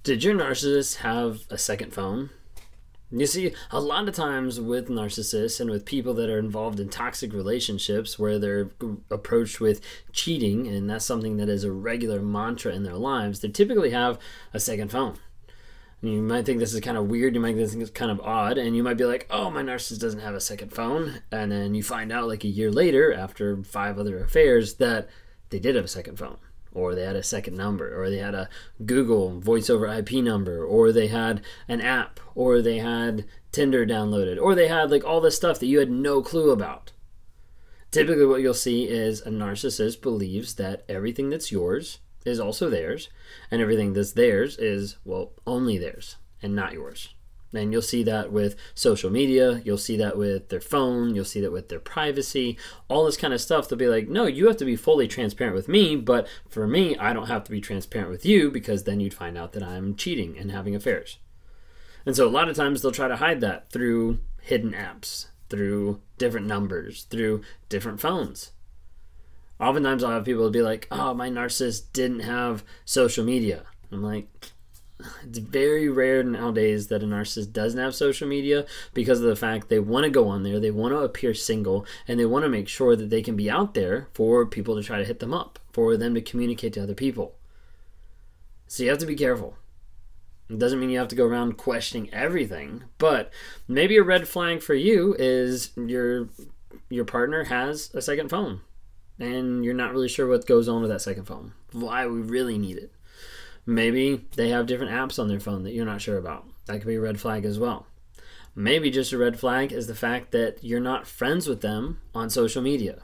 Did your narcissist have a second phone? You see, a lot of times with narcissists and with people that are involved in toxic relationships where they're approached with cheating, and that's something that is a regular mantra in their lives, they typically have a second phone. You might think this is kind of weird, you might think it's kind of odd, and you might be like, oh, my narcissist doesn't have a second phone. And then you find out like a year later, after 5 other affairs, that they did have a second phone. Or they had a second number, or they had a Google voice over IP number, or they had an app, or they had Tinder downloaded, or they had like all this stuff that you had no clue about. Typically what you'll see is a narcissist believes that everything that's yours is also theirs, and everything that's theirs is, well, only theirs and not yours. And you'll see that with social media, you'll see that with their phone, you'll see that with their privacy, all this kind of stuff. They'll be like, no, you have to be fully transparent with me, but for me, I don't have to be transparent with you, because then you'd find out that I'm cheating and having affairs. And so a lot of times they'll try to hide that through hidden apps, through different numbers, through different phones. Oftentimes I'll have people be like, oh, my narcissist didn't have social media. I'm like, it's very rare nowadays that a narcissist doesn't have social media, because of the fact they want to go on there, they want to appear single, and they want to make sure that they can be out there for people to try to hit them up, for them to communicate to other people. So you have to be careful. It doesn't mean you have to go around questioning everything, but maybe a red flag for you is your partner has a second phone, and you're not really sure what goes on with that second phone, why we really need it. Maybe they have different apps on their phone that you're not sure about. That could be a red flag as well. Maybe just a red flag is the fact that you're not friends with them on social media.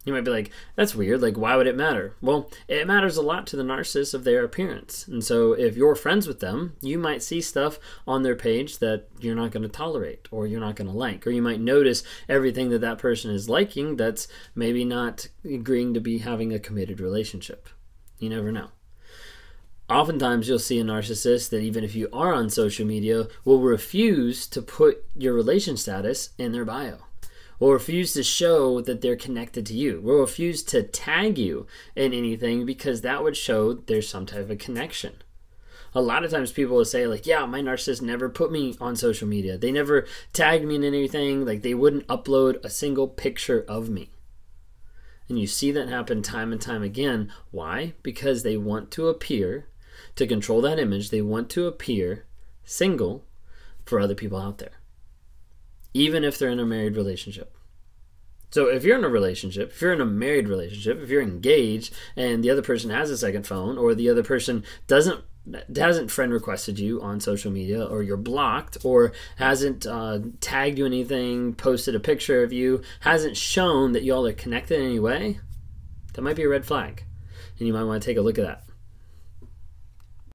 You might be like, that's weird, like why would it matter? Well, it matters a lot to the narcissist of their appearance. And so if you're friends with them, you might see stuff on their page that you're not going to tolerate, or you're not going to like, or you might notice everything that that person is liking that's maybe not agreeing to be having a committed relationship. You never know. Oftentimes you'll see a narcissist that even if you are on social media will refuse to put your relation status in their bio, or refuse to show that they're connected to you, or refuse to tag you in anything, because that would show there's some type of connection. A lot of times people will say like, yeah, my narcissist never put me on social media. They never tagged me in anything. Like they wouldn't upload a single picture of me. And you see that happen time and time again. Why? Because they want to appear, to control that image, they want to appear single for other people out there, even if they're in a married relationship. So if you're in a relationship, if you're in a married relationship, if you're engaged and the other person has a second phone, or the other person hasn't friend requested you on social media, or you're blocked, or hasn't tagged you in anything, posted a picture of you, hasn't shown that y'all are connected in any way, that might be a red flag. And you might want to take a look at that.